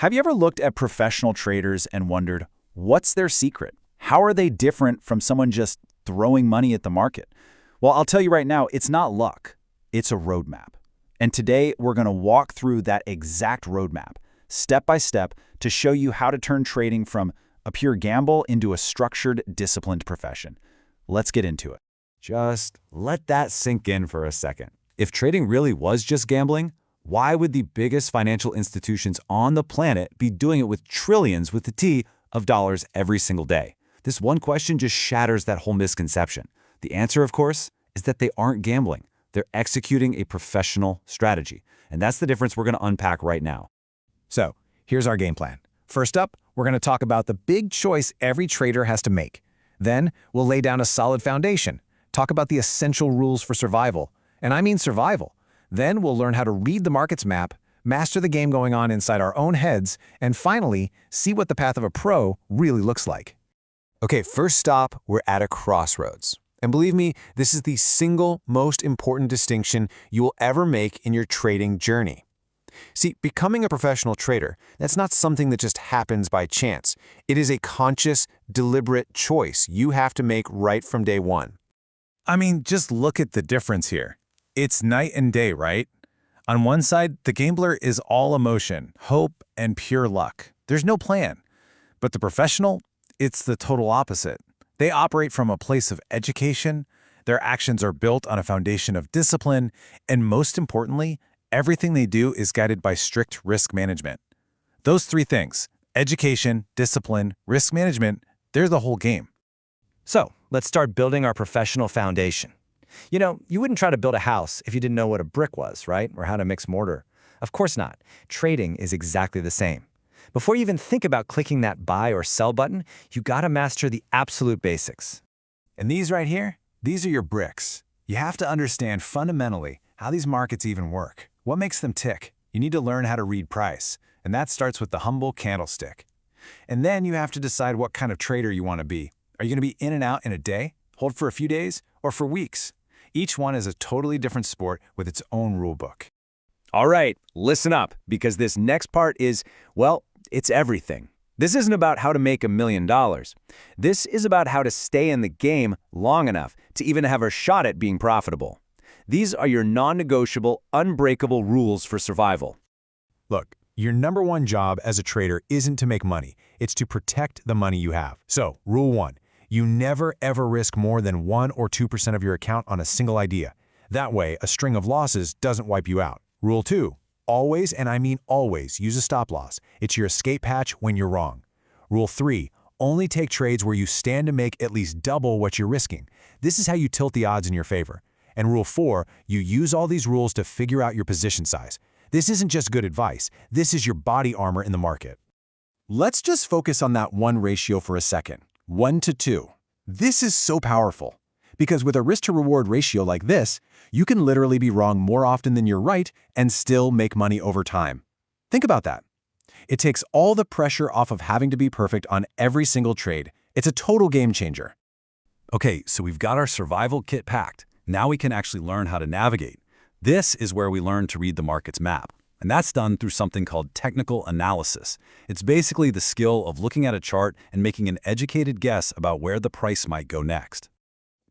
Have you ever looked at professional traders and wondered, what's their secret? How are they different from someone just throwing money at the market? Well, I'll tell you right now, it's not luck. It's a roadmap. And today, we're going to walk through that exact roadmap, step by step, to show you how to turn trading from a pure gamble into a structured, disciplined profession. Let's get into it. Just let that sink in for a second. If trading really was just gambling, why would the biggest financial institutions on the planet be doing it with trillions with the T of dollars every single day? This one question just shatters that whole misconception. The answer, of course, is that they aren't gambling. They're executing a professional strategy. And that's the difference we're going to unpack right now. So, here's our game plan. First up, we're going to talk about the big choice every trader has to make. Then, we'll lay down a solid foundation, talk about the essential rules for survival. And I mean survival. Then we'll learn how to read the market's map, master the game going on inside our own heads, and finally, see what the path of a pro really looks like. Okay, first stop, we're at a crossroads. And believe me, this is the single most important distinction you will ever make in your trading journey. See, becoming a professional trader, that's not something that just happens by chance. It is a conscious, deliberate choice you have to make right from day one. I mean, just look at the difference here. It's night and day, right? On one side, the gambler is all emotion, hope, and pure luck. There's no plan. But the professional, it's the total opposite. They operate from a place of education, their actions are built on a foundation of discipline, and most importantly, everything they do is guided by strict risk management. Those three things, education, discipline, risk management, they're the whole game. So, let's start building our professional foundation. You know, you wouldn't try to build a house if you didn't know what a brick was, right? Or how to mix mortar. Of course not. Trading is exactly the same. Before you even think about clicking that buy or sell button, you gotta master the absolute basics. And these right here, these are your bricks. You have to understand fundamentally how these markets even work. What makes them tick? You need to learn how to read price, and that starts with the humble candlestick. And then you have to decide what kind of trader you want to be. Are you going to be in and out in a day, hold for a few days, or for weeks? Each one is a totally different sport with its own rule book. All right, listen up, because this next part is, well, it's everything. This isn't about how to make $1 million. This is about how to stay in the game long enough to even have a shot at being profitable. These are your non-negotiable, unbreakable rules for survival. Look, your number one job as a trader isn't to make money. It's to protect the money you have. So, rule 1, you never ever risk more than 1 or 2% of your account on a single idea. That way, a string of losses doesn't wipe you out. Rule 2, always, and I mean always, use a stop loss. It's your escape hatch when you're wrong. Rule 3, only take trades where you stand to make at least double what you're risking. This is how you tilt the odds in your favor. And rule 4, you use all these rules to figure out your position size. This isn't just good advice. This is your body armor in the market. Let's just focus on that one ratio for a second. 1 to 2. This is so powerful. Because with a risk-to-reward ratio like this, you can literally be wrong more often than you're right and still make money over time. Think about that. It takes all the pressure off of having to be perfect on every single trade. It's a total game changer. Okay, so we've got our survival kit packed. Now we can actually learn how to navigate. This is where we learn to read the market's map. And that's done through something called technical analysis. It's basically the skill of looking at a chart and making an educated guess about where the price might go next.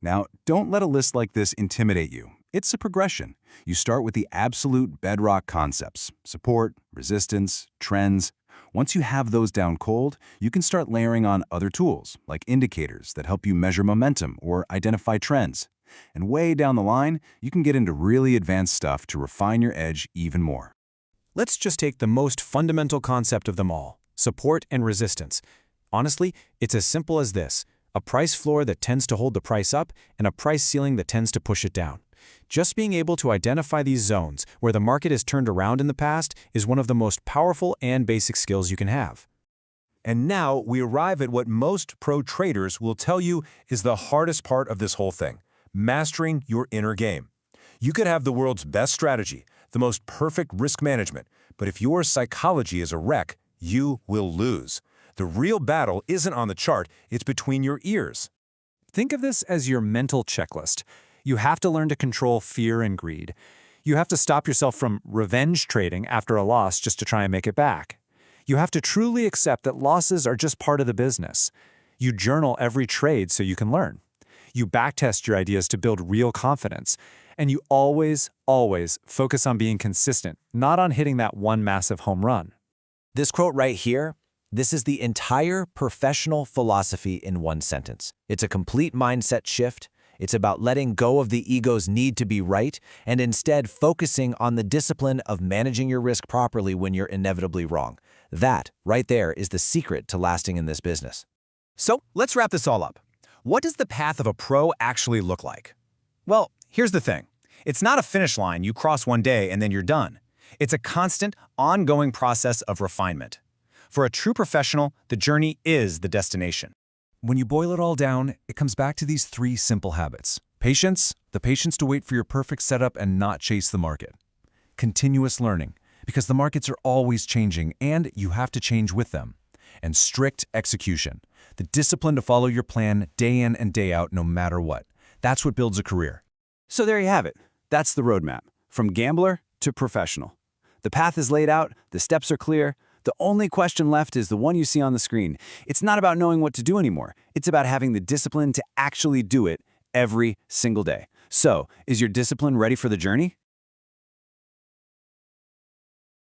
Now, don't let a list like this intimidate you. It's a progression. You start with the absolute bedrock concepts: support, resistance, trends. Once you have those down cold, you can start layering on other tools, like indicators that help you measure momentum or identify trends. And way down the line, you can get into really advanced stuff to refine your edge even more. Let's just take the most fundamental concept of them all, support and resistance. Honestly, it's as simple as this: a price floor that tends to hold the price up and a price ceiling that tends to push it down. Just being able to identify these zones where the market has turned around in the past is one of the most powerful and basic skills you can have. And now we arrive at what most pro traders will tell you is the hardest part of this whole thing: mastering your inner game. You could have the world's best strategy, the most perfect risk management, but if your psychology is a wreck, you will lose. The real battle isn't on the chart, it's between your ears. Think of this as your mental checklist. You have to learn to control fear and greed. You have to stop yourself from revenge trading after a loss just to try and make it back. You have to truly accept that losses are just part of the business. You journal every trade so you can learn. You backtest your ideas to build real confidence. And you always, always focus on being consistent, not on hitting that one massive home run. This quote right here, this is the entire professional philosophy in one sentence. It's a complete mindset shift. It's about letting go of the ego's need to be right and instead focusing on the discipline of managing your risk properly when you're inevitably wrong. That, right there, is the secret to lasting in this business. So let's wrap this all up. What does the path of a pro actually look like? Well, here's the thing. It's not a finish line you cross one day and then you're done. It's a constant, ongoing process of refinement. For a true professional, the journey is the destination. When you boil it all down, it comes back to these 3 simple habits. Patience, the patience to wait for your perfect setup and not chase the market. Continuous learning, because the markets are always changing and you have to change with them. And strict execution, the discipline to follow your plan day in and day out no matter what. That's what builds a career. So there you have it. That's the roadmap, from gambler to professional. The path is laid out, the steps are clear. The only question left is the one you see on the screen. It's not about knowing what to do anymore. It's about having the discipline to actually do it every single day. So, is your discipline ready for the journey?